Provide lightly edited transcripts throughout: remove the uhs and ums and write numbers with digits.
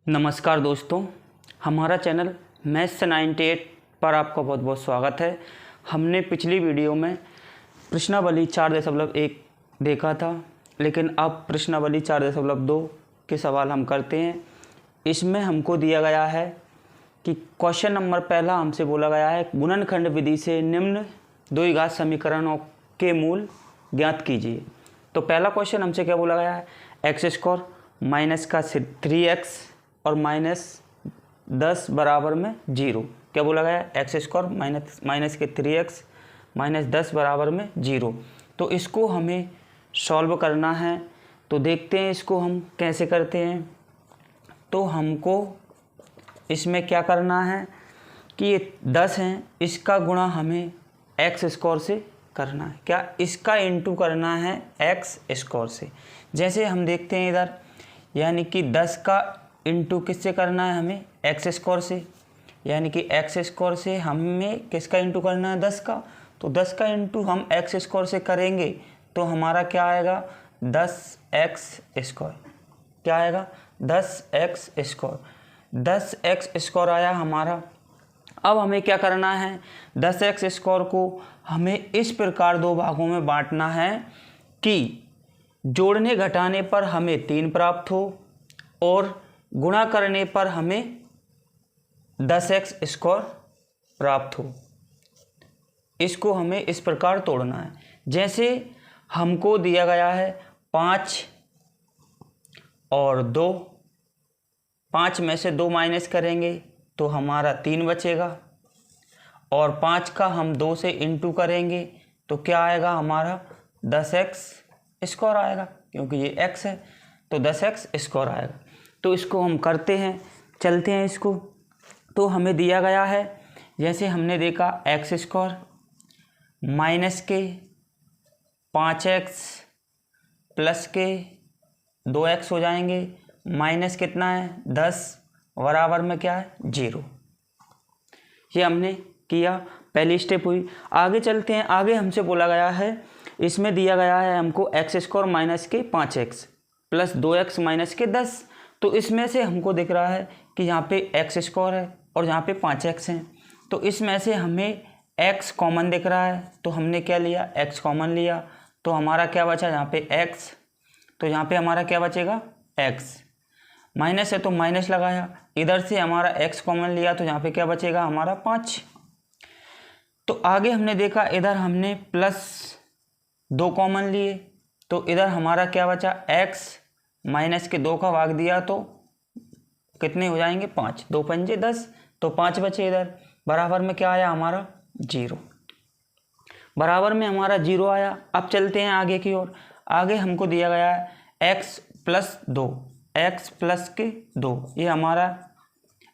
नमस्कार दोस्तों, हमारा चैनल मैथ्स 98 पर आपका बहुत बहुत स्वागत है। हमने पिछली वीडियो में प्रश्नावली 4.1 देखा था, लेकिन अब प्रश्नावली 4.2 के सवाल हम करते हैं। इसमें हमको दिया गया है कि क्वेश्चन नंबर पहला हमसे बोला गया है गुणनखंड विधि से निम्न द्विघात समीकरणों के मूल ज्ञात कीजिए। तो पहला क्वेश्चन हमसे क्या बोला गया है, एक्स स्क्वायर माइनस का 3x और -10 बराबर में 0। क्या बोला गया है, एक्स स्क्वायर माइनस के 3x -10 बराबर में 0। तो इसको हमें सॉल्व करना है। तो देखते हैं इसको हम कैसे करते हैं। तो हमको इसमें क्या करना है कि ये 10 हैं, इसका गुणा हमें एक्स स्क्वायर से करना है। क्या, इसका इंटू करना है एक्स स्क्वायर से। जैसे हम देखते हैं इधर, यानी कि 10 का इंटू किससे करना है, हमें एक्स स्क्वायर से। यानी कि एक्स स्क्वायर से हमें किसका इंटू करना है, 10 का। तो 10 का इंटू हम एक्स स्क्वायर से करेंगे तो हमारा क्या आएगा, 10x स्क्वायर। क्या आएगा, 10x स्क्वायर। 10x स्क्वायर आया हमारा। अब हमें क्या करना है, 10x स्क्वायर को हमें इस प्रकार दो भागों में बांटना है कि जोड़ने घटाने पर हमें 3 प्राप्त हो और गुणा करने पर हमें 10x स्क्वायर प्राप्त हो। इसको हमें इस प्रकार तोड़ना है। जैसे हमको दिया गया है 5 और 2, 5 में से 2 माइनस करेंगे तो हमारा 3 बचेगा, और 5 का हम 2 से इंटू करेंगे तो क्या आएगा, हमारा 10x स्क्वायर आएगा, क्योंकि ये x है तो 10x स्क्वायर आएगा। तो इसको हम करते हैं, चलते हैं इसको। तो हमें दिया गया है, जैसे हमने देखा एक्स स्क्वायर माइनस के 5x प्लस के 2x हो जाएंगे, माइनस कितना है 10 बराबर में क्या है 0। ये हमने किया, पहली स्टेप हुई। आगे चलते हैं। आगे हमसे बोला गया है, इसमें दिया गया है हमको एक्स स्क्वायर माइनस के 5x प्लस 2x माइनस के 10। तो इसमें से हमको दिख रहा है कि यहाँ पे एक्स स्क्वायर है और यहाँ पे 5x हैं। तो इसमें से हमें x कॉमन दिख रहा है, तो हमने क्या लिया, x कॉमन लिया। तो हमारा क्या बचा यहाँ पे x, तो यहाँ पे हमारा क्या बचेगा x। माइनस है तो माइनस लगाया, इधर से हमारा x कॉमन लिया तो यहाँ पे क्या बचेगा हमारा 5। तो आगे हमने देखा, इधर हमने +2 कॉमन लिए तो इधर हमारा क्या बचा, x माइनस के 2 का भाग दिया तो कितने हो जाएंगे 5, 2 पंजे 10, तो 5 बचे इधर। बराबर में क्या आया हमारा 0। बराबर में हमारा 0 आया। अब चलते हैं आगे की ओर। आगे हमको दिया गया है x प्लस 2, x प्लस के 2, ये हमारा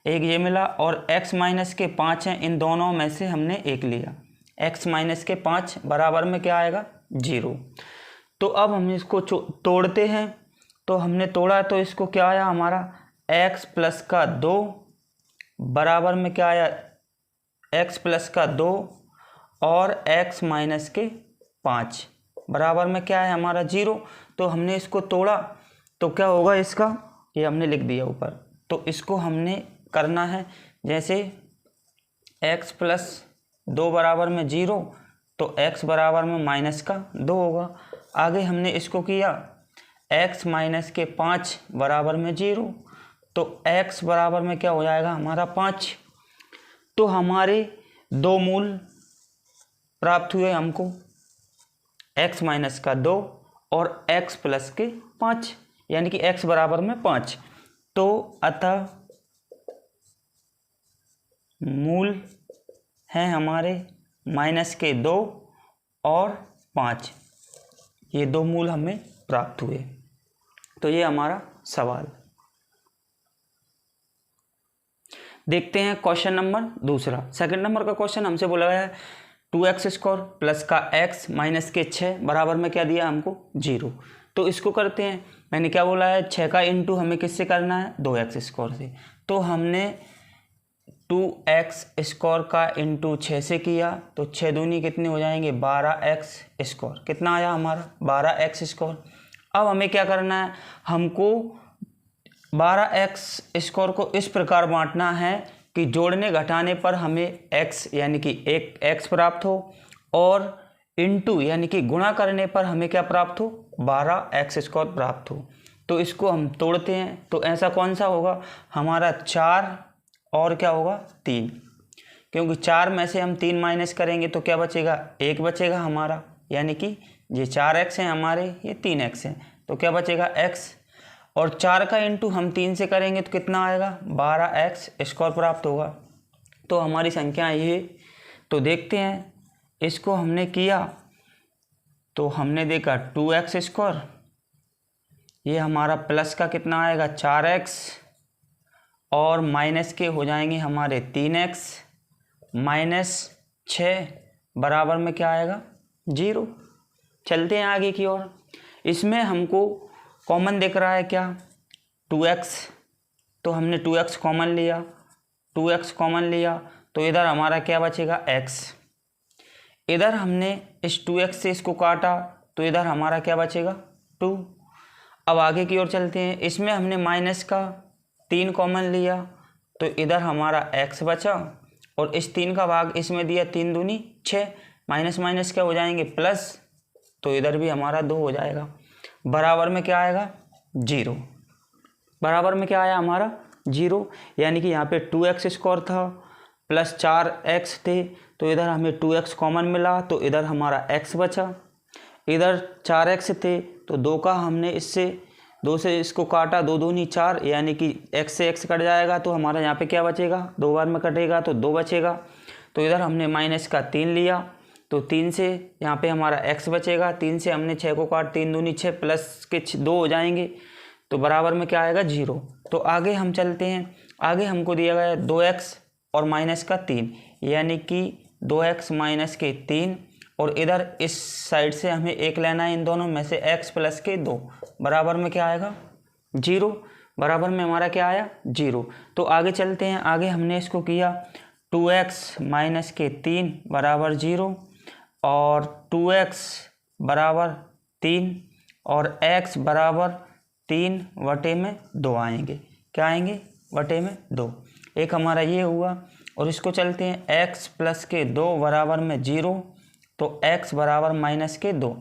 एक ये मिला, और x माइनस के 5 हैं, इन दोनों में से हमने एक लिया। x माइनस के 5 बराबर में क्या आएगा 0। तो अब हम इसको तोड़ते हैं। तो हमने तोड़ा तो इसको क्या आया हमारा, x प्लस का 2 बराबर में क्या आया, x प्लस का 2 और x माइनस के 5 बराबर में क्या है हमारा 0। तो हमने इसको तोड़ा तो क्या होगा इसका, ये हमने लिख दिया ऊपर। तो इसको हमने करना है, जैसे x प्लस 2 बराबर में 0 तो x बराबर में माइनस का 2 होगा। आगे हमने इसको किया x माइनस के 5 बराबर में 0, तो x बराबर में क्या हो जाएगा हमारा 5। तो हमारे दो मूल प्राप्त हुए हमको, x माइनस का 2 और x प्लस के 5, यानी कि x बराबर में 5। तो अतः मूल हैं हमारे माइनस के 2 और 5, ये दो मूल हमें प्राप्त हुए। तो ये हमारा सवाल। देखते हैं क्वेश्चन नंबर दूसरा। सेकंड नंबर का क्वेश्चन हमसे बोला गया है 2x स्क्वायर प्लस का x माइनस के 6 बराबर में क्या दिया हमको 0। तो इसको करते हैं। मैंने क्या बोला है, 6 का इंटू हमें किससे करना है, 2x स्क्वायर से। तो हमने 2x स्क्वायर का इंटू 6 से किया तो 6 दूनी कितने हो जाएंगे 12x स्क्वायर। कितना आया हमारा 12x स्क्वायर। अब हमें क्या करना है, हमको 12x स्क्वायर को इस प्रकार बांटना है कि जोड़ने घटाने पर हमें x यानी कि एक x प्राप्त हो और इंटू यानी कि गुणा करने पर हमें क्या प्राप्त हो, 12x स्क्वायर प्राप्त हो। तो इसको हम तोड़ते हैं तो ऐसा कौन सा होगा हमारा 4 और क्या होगा 3, क्योंकि 4 में से हम 3 माइनस करेंगे तो क्या बचेगा, 1 बचेगा हमारा, यानी कि ये 4x हैं हमारे, ये 3x हैं, तो क्या बचेगा x, और 4 का इंटू हम 3 से करेंगे तो कितना आएगा, 12x स्क्वायर प्राप्त होगा। तो हमारी संख्या ये, तो देखते हैं इसको हमने किया तो हमने देखा 2x स्क्वायर, ये हमारा प्लस का कितना आएगा 4x, और माइनस के हो जाएंगे हमारे 3x माइनस 6 बराबर में क्या आएगा 0। चलते हैं आगे की ओर। इसमें हमको कॉमन दिख रहा है क्या 2x, तो हमने 2x कॉमन लिया, 2x कॉमन लिया तो इधर हमारा क्या बचेगा x, इधर हमने इस 2x से इसको काटा तो इधर हमारा क्या बचेगा 2। अब आगे की ओर चलते हैं। इसमें हमने माइनस का 3 कॉमन लिया तो इधर हमारा x बचा, और इस 3 का भाग इसमें दिया, 3 दूनी 6, माइनस माइनस क्या हो जाएंगे प्लस, तो इधर भी हमारा 2 हो जाएगा, बराबर में क्या आएगा 0। बराबर में क्या आया हमारा 0, यानी कि यहाँ पे 2x स्क्वायर था प्लस 4x थे तो इधर हमें 2x कॉमन मिला तो इधर हमारा x बचा, इधर 4x थे तो 2 का हमने इससे 2 से इसको काटा, 2 दूनी 4, यानी कि x से x कट जाएगा तो हमारा यहाँ पे क्या बचेगा, 2 बार में कटेगा तो 2 बचेगा। तो इधर हमने माइनस का 3 लिया तो 3 से यहाँ पे हमारा x बचेगा, 3 से हमने 6 को काट, 3 दूनी 6 प्लस के 2 हो जाएंगे तो बराबर में क्या आएगा 0। तो आगे हम चलते हैं। आगे हमको दिया गया है 2x और माइनस का 3, यानी कि 2x माइनस के 3, और इधर इस साइड से हमें 1 लेना है, इन दोनों में से x प्लस के 2 बराबर में क्या आएगा 0। बराबर में हमारा क्या आया 0। तो आगे चलते हैं। आगे हमने इसको किया 2x माइनस के 3 बराबर 0, और 2x बराबर 3 और x बराबर 3/2 आएंगे, क्या आएंगे बटे में 2। एक हमारा ये हुआ, और इसको चलते हैं x प्लस के 2 बराबर में 0, तो x बराबर माइनस के 2।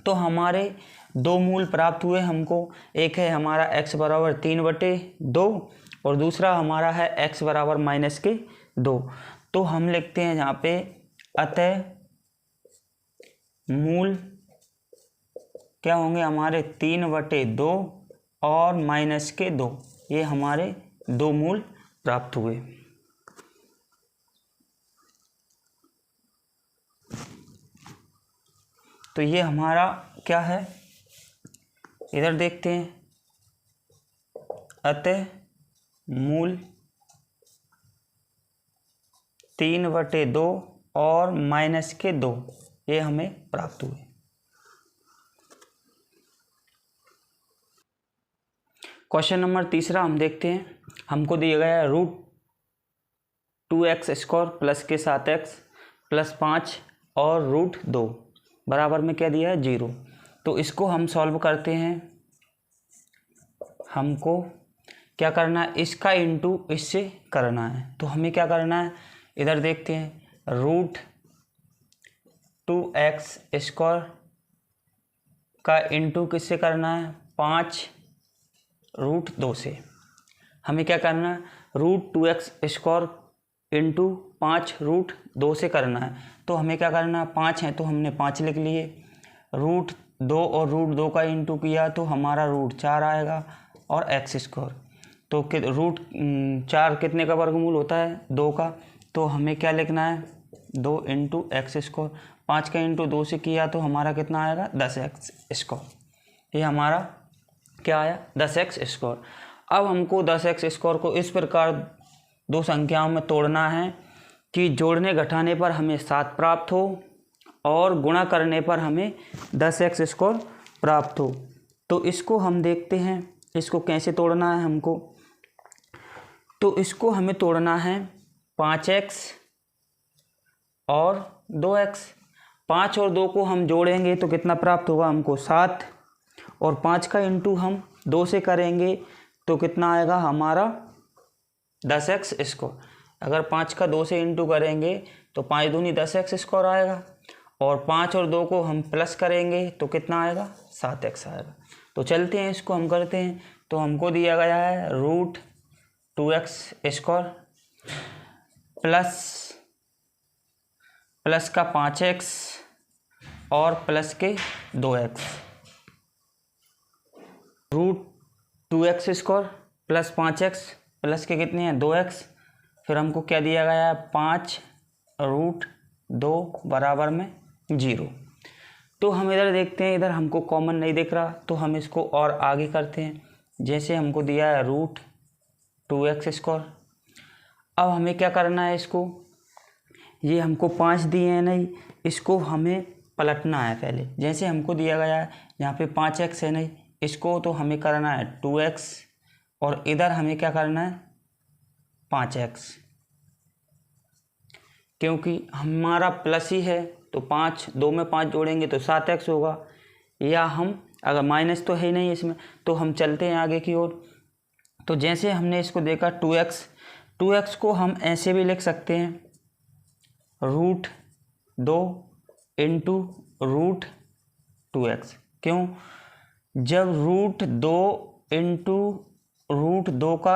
तो हमारे 2 मूल प्राप्त हुए हमको, एक है हमारा x बराबर 3/2 और दूसरा हमारा है x बराबर माइनस के 2। तो हम लिखते हैं यहाँ पे अतः मूल क्या होंगे हमारे 3/2 और माइनस के 2, ये हमारे 2 मूल प्राप्त हुए। तो ये हमारा क्या है, इधर देखते हैं, अतः मूल 3/2 और माइनस के 2, ये हमें प्राप्त हुए। क्वेश्चन नंबर 3 हम देखते हैं। हमको दिया गया है √2x स्क्वायर प्लस के 7x प्लस 5 और √2 बराबर में क्या दिया है 0। तो इसको हम सॉल्व करते हैं। हमको क्या करना है, इसका इंटू इससे करना है। तो हमें क्या करना है, इधर देखते हैं, √2x स्क्वायर का इंटू किससे करना है, 5√2 से। हमें क्या करना है, √2x स्क्वायर इंटू 5√2 से करना है। तो हमें क्या करना है, 5 है तो हमने 5 लिख लिए, √2 और √2 का इंटू किया तो हमारा √4 आएगा, और x स्क्वायर। तो √4 कितने का वर्गमूल होता है, 2 का। तो हमें क्या लिखना है, 2 × x स्क्वायर। 5 का इंटू 2 से किया तो हमारा कितना आएगा, 10x स्क्वायर। ये हमारा क्या आया, 10x स्क्वायर। अब हमको 10x स्क्वायर को इस प्रकार 2 संख्याओं में तोड़ना है कि जोड़ने घटाने पर हमें 7 प्राप्त हो और गुणा करने पर हमें 10x स्क्वायर प्राप्त हो। तो इसको हम देखते हैं, इसको कैसे तोड़ना है हमको। तो इसको हमें तोड़ना है 5x और 2x। 5 और 2 को हम जोड़ेंगे तो कितना प्राप्त होगा हमको, 7, और 5 का इंटू हम 2 से करेंगे तो कितना आएगा हमारा 10x स्क्वायर। अगर 5 का 2 से इंटू करेंगे तो 5 दूनी 10x स्क्वायर आएगा, और 5 और 2 को हम प्लस करेंगे तो कितना आएगा 7x आएगा। तो चलते हैं इसको हम करते हैं। तो हमको दिया गया है √2x स्क्वायर प्लस का 5x और प्लस के 2x। √2x square plus 5x plus के कितने हैं 2x, फिर हमको क्या दिया गया है 5√2 बराबर में 0। तो हम इधर देखते हैं, इधर हमको कॉमन नहीं दिख रहा, तो हम इसको और आगे करते हैं। जैसे हमको दिया है √2x स्क्वायर। अब हमें क्या करना है, इसको ये हमको 5 दिए हैं नहीं, इसको हमें पलटना है पहले। जैसे हमको दिया गया है यहाँ पे 5x है नहीं, इसको तो हमें करना है 2x, और इधर हमें क्या करना है 5x, क्योंकि हमारा प्लस ही है तो 5 2 में 5 जोड़ेंगे तो 7x होगा। या हम अगर माइनस तो है ही नहीं इसमें, तो हम चलते हैं आगे की ओर। तो जैसे हमने इसको देखा 2x को हम ऐसे भी लिख सकते हैं √2 इंटू √2x। क्यों? जब √2 इंटू √2 का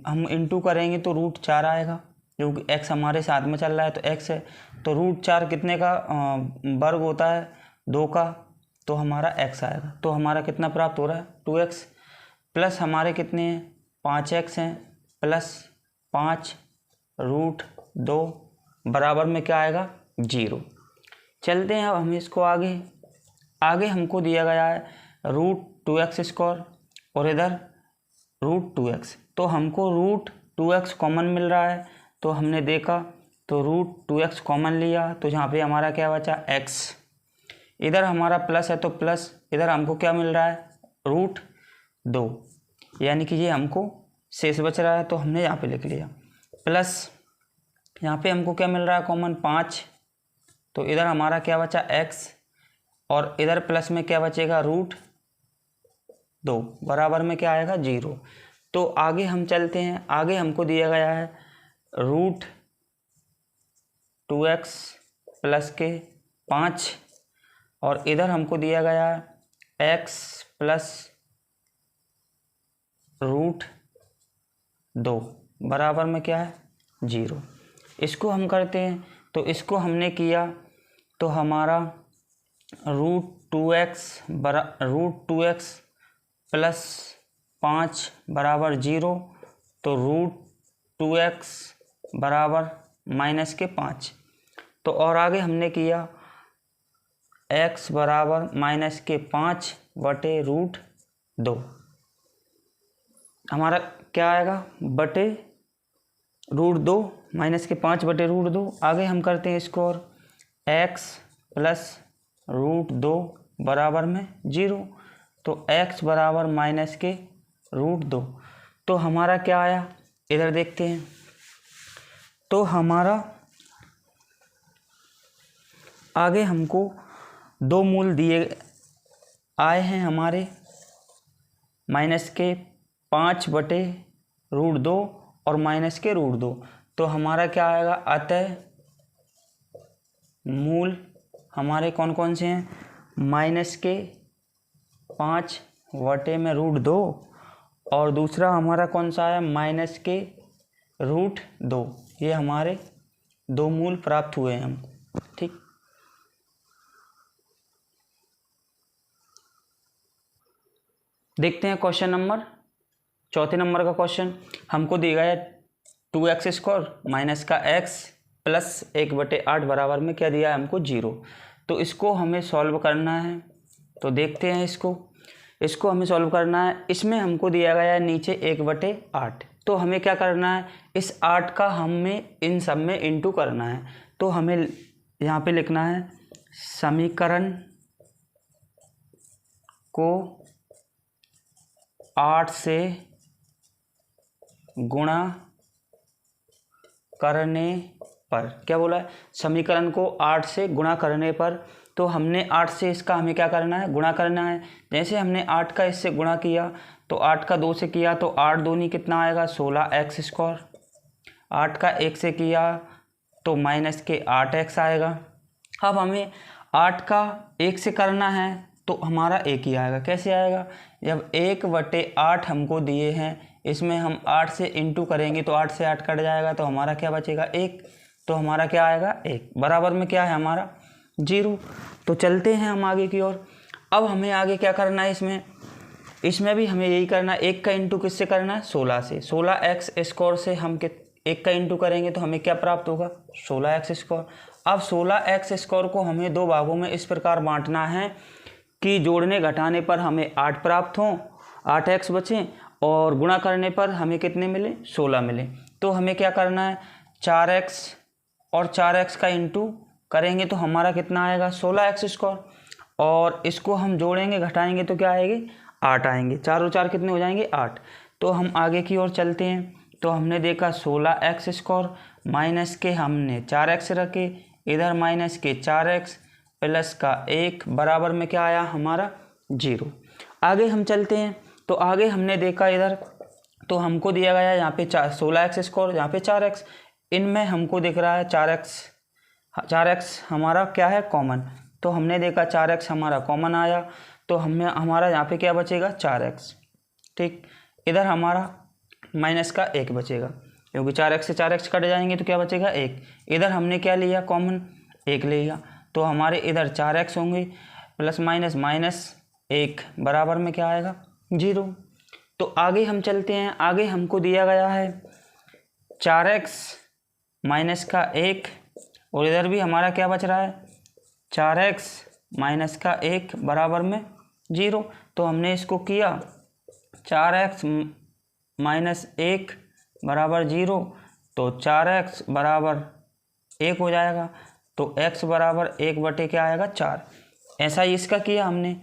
हम इंटू करेंगे तो √4 आएगा, क्योंकि x हमारे साथ में चल रहा है तो x है। तो √4 कितने का वर्ग होता है 2 का, तो हमारा x आएगा। तो हमारा कितना प्राप्त हो रहा है 2x, प्लस हमारे कितने हैं 5x हैं, प्लस 5√2 बराबर में क्या आएगा 0। चलते हैं अब हम इसको आगे हमको दिया गया है √2x स्क्वायर और इधर √2x, तो हमको √2x कॉमन मिल रहा है। तो हमने देखा तो √2x कॉमन लिया, तो यहाँ पे हमारा क्या बचा x। इधर हमारा प्लस है तो प्लस, इधर हमको क्या मिल रहा है √2, यानी कि ये हमको शेष बच रहा है, तो हमने यहाँ पे लिख लिया। प्लस यहाँ पे हमको क्या मिल रहा है कॉमन 5, तो इधर हमारा क्या बचा x, और इधर प्लस में क्या बचेगा √2 बराबर में क्या आएगा 0। तो आगे हम चलते हैं। आगे हमको दिया गया है √2x प्लस के 5, और इधर हमको दिया गया है x प्लस √2 बराबर में क्या है 0। इसको हम करते हैं। तो इसको हमने किया तो हमारा √2x प्लस 5 बराबर 0, तो √2x बराबर माइनस के 5। तो और आगे हमने किया x बराबर माइनस के 5 बटे √2, हमारा क्या आएगा बटे √2 माइनस के 5 बटे √2। आगे हम करते हैं इसको, और x प्लस √2 बराबर में 0, तो x बराबर माइनस के √2। तो हमारा क्या आया इधर देखते हैं। तो हमारा आगे हमको 2 मूल दिए आए हैं हमारे, माइनस के 5 बटे √2 और माइनस के √2। तो हमारा क्या आएगा, अतः मूल हमारे कौन कौन से हैं, माइनस के 5 बटे में √2, और दूसरा हमारा कौन सा है माइनस के √2। ये हमारे 2 मूल प्राप्त हुए हैं हमको। ठीक, देखते हैं क्वेश्चन नंबर, चौथे नंबर का क्वेश्चन। हमको दिया है 2x स्क्वायर माइनस का x प्लस 1/8 बराबर में क्या दिया है हमको 0। तो इसको हमें सॉल्व करना है। तो देखते हैं इसको हमें सॉल्व करना है। इसमें हमको दिया गया है नीचे 1/8, तो हमें क्या करना है, इस 8 का हमें इन सब में इंटू करना है। तो हमें यहाँ पे लिखना है समीकरण को 8 से गुणा करने पर, क्या बोला है, समीकरण को 8 से गुणा करने पर। तो हमने 8 से इसका हमें क्या करना है, गुणा करना है। जैसे हमने 8 का इससे गुणा किया तो 8 का 2 से किया तो 8 दूनी कितना आएगा 16x²। 8 का 1 से किया तो माइनस के 8x आएगा। अब हमें 8 का 1 से करना है तो हमारा 1 ही आएगा। कैसे आएगा, जब 1/8 हमको दिए हैं, इसमें हम 8 से इंटू करेंगे तो 8 से 8 कट जाएगा तो हमारा क्या बचेगा 1। तो हमारा क्या आएगा 1 बराबर में क्या है हमारा 0। तो चलते हैं हम आगे की ओर। अब हमें आगे क्या करना है, इसमें भी हमें यही करना है। 1 का इंटू किससे करना है 16 से। 16x² से हम 1 का इंटू करेंगे तो हमें क्या प्राप्त होगा 16x²। अब 16x² को हमें 2 भागों में इस प्रकार बांटना है कि जोड़ने घटाने पर हमें 8 प्राप्त हों, 8x बचें, और गुणा करने पर हमें कितने मिले 16 मिले। तो हमें क्या करना है 4x और 4x का इंटू करेंगे तो हमारा कितना आएगा 16x², और इसको हम जोड़ेंगे घटाएंगे तो क्या आएंगे 8 आएंगे। 4 और 4 कितने हो जाएंगे 8। तो हम आगे की ओर चलते हैं। तो हमने देखा 16x² माइनस के हमने 4x रखे, इधर माइनस के 4x प्लस का 1 बराबर में क्या आया हमारा 0। आगे हम चलते हैं। तो आगे हमने देखा इधर तो हमको दिया गया यहाँ पे 16x², यहाँ पे 4x, इनमें हमको दिख रहा है 4x हमारा क्या है कॉमन। तो हमने देखा 4x हमारा कॉमन आया तो हमारा यहाँ पे क्या बचेगा 4x। ठीक, इधर हमारा माइनस का 1 बचेगा क्योंकि 4x से 4x कट जाएंगे तो क्या बचेगा 1। इधर हमने क्या लिया कॉमन 1 ले लिया तो हमारे इधर 4x होंगे प्लस माइनस 1 बराबर में क्या आएगा 0। तो आगे हम चलते हैं। आगे हमको दिया गया है 4x माइनस का 1, और इधर भी हमारा क्या बच रहा है 4x माइनस का 1 बराबर में 0। तो हमने इसको किया 4x माइनस 1 बराबर 0, तो 4x बराबर 1 हो जाएगा। तो x बराबर 1 क्या आएगा 4। ऐसा ही इसका किया हमने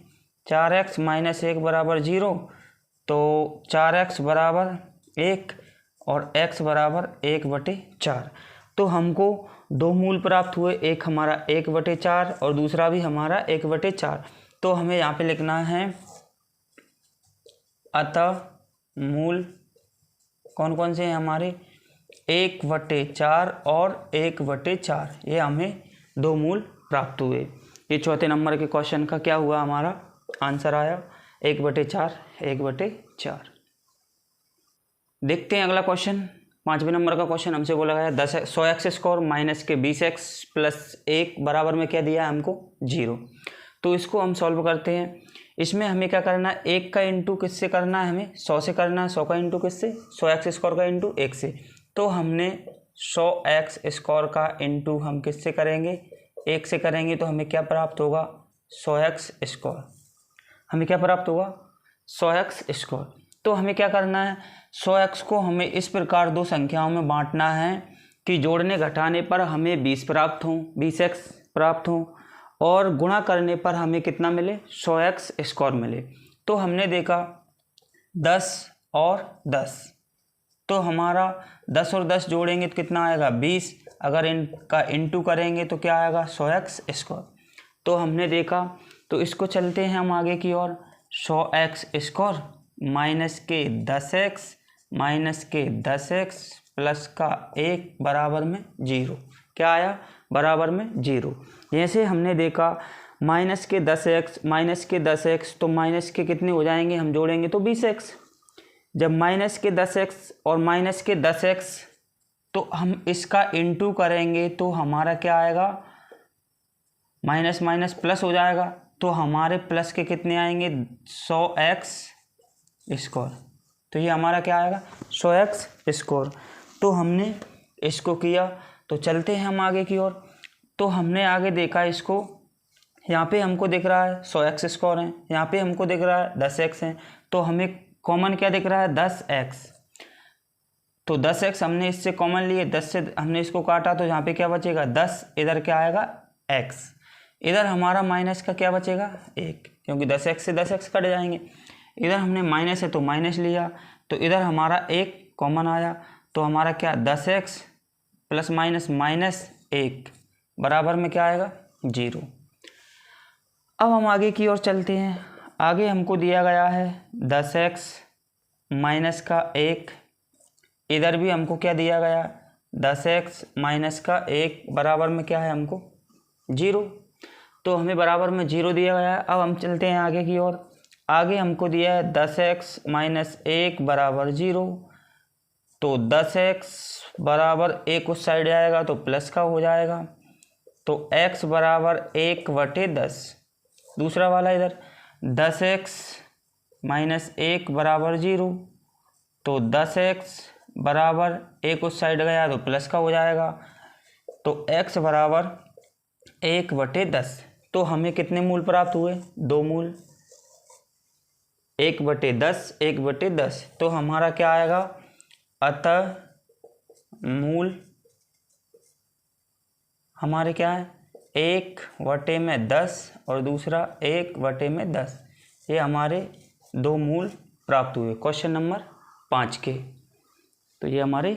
4x माइनस 1 बराबर 0, तो 4x बराबर 1 और x बराबर 1/4। तो हमको 2 मूल प्राप्त हुए, एक हमारा 1/4 और दूसरा भी हमारा 1/4। तो हमें यहाँ पे लिखना है अतः मूल कौन कौन से हैं हमारे 1/4 और 1/4, ये हमें 2 मूल प्राप्त हुए। ये चौथे नंबर के क्वेश्चन का क्या हुआ हमारा आंसर आया 1/4 1/4। देखते हैं अगला क्वेश्चन। 5वें नंबर का क्वेश्चन हमसे बोला गया 100x² माइनस के 20x प्लस 1 बराबर में क्या दिया है हमको 0। तो इसको हम सॉल्व करते हैं। इसमें हमें क्या करना है 1 का इंटू किससे करना है, हमें 100 से करना है। 100 का इंटू किससे 100x² का इंटू 1 से। तो हमने 100x² का इंटू हम किससे करेंगे 1 से करेंगे तो हमें क्या प्राप्त होगा 100x²। हमें क्या प्राप्त होगा 100x²। तो हमें क्या करना है 100x को हमें इस प्रकार 2 संख्याओं में बांटना है कि जोड़ने घटाने पर हमें 20 प्राप्त हों, 20x प्राप्त हों, और गुणा करने पर हमें कितना मिले 100x² मिले। तो हमने देखा 10 और 10, तो हमारा 10 और 10 जोड़ेंगे तो कितना आएगा 20। अगर इनका इंटू करेंगे तो क्या आएगा 100x²। तो हमने देखा, तो इसको चलते हैं हम आगे की ओर। 100x² माइनस के 10x माइनस के 10x प्लस का 1 बराबर में 0। क्या आया बराबर में 0। जैसे हमने देखा माइनस के 10x तो माइनस के कितने हो जाएंगे, हम जोड़ेंगे तो 20x। जब माइनस के 10x और माइनस के 10x तो हम इसका इंटू करेंगे तो हमारा क्या आएगा माइनस माइनस प्लस हो जाएगा। तो हमारे प्लस के कितने आएंगे 100x²। तो ये हमारा क्या आएगा 100x²। तो हमने इसको किया। तो चलते हैं हम आगे की ओर। तो हमने आगे देखा इसको, यहाँ पे हमको दिख रहा है 100x² है, यहाँ पे हमको दिख रहा है 10x है। तो हमें कॉमन क्या दिख रहा है 10x। तो 10x हमने इससे कॉमन लिए, 10 से हमने इसको काटा तो यहाँ पे क्या बचेगा 10, इधर क्या आएगा x। इधर हमारा माइनस का क्या बचेगा 1, क्योंकि 10x से 10x कट जाएंगे। इधर हमने माइनस है तो माइनस लिया, तो इधर हमारा 1 कॉमन आया। तो हमारा क्या 10x प्लस माइनस माइनस 1 बराबर में क्या आएगा 0। अब हम आगे की ओर चलते हैं। आगे हमको दिया गया है 10x माइनस का 1, इधर भी हमको क्या दिया गया 10x माइनस का 1 बराबर में क्या है हमको 0। तो हमें बराबर में 0 दिया गया है। अब हम चलते हैं आगे की ओर। आगे हमको दिया है 10x माइनस 1 बराबर 0। तो 10x बराबर 1 उस साइड आएगा तो प्लस का हो जाएगा। तो x बराबर 1/10। दूसरा वाला इधर 10x माइनस 1 बराबर 0। तो 10x बराबर 1 उस साइड गया तो प्लस का हो जाएगा। तो x बराबर 1/10। तो हमें कितने मूल प्राप्त हुए 2 मूल। 1/10 1/10। तो हमारा क्या आएगा अतः मूल हमारे क्या है 1/10 और दूसरा 1/10। ये हमारे 2 मूल प्राप्त हुए क्वेश्चन नंबर 5 के। तो ये हमारे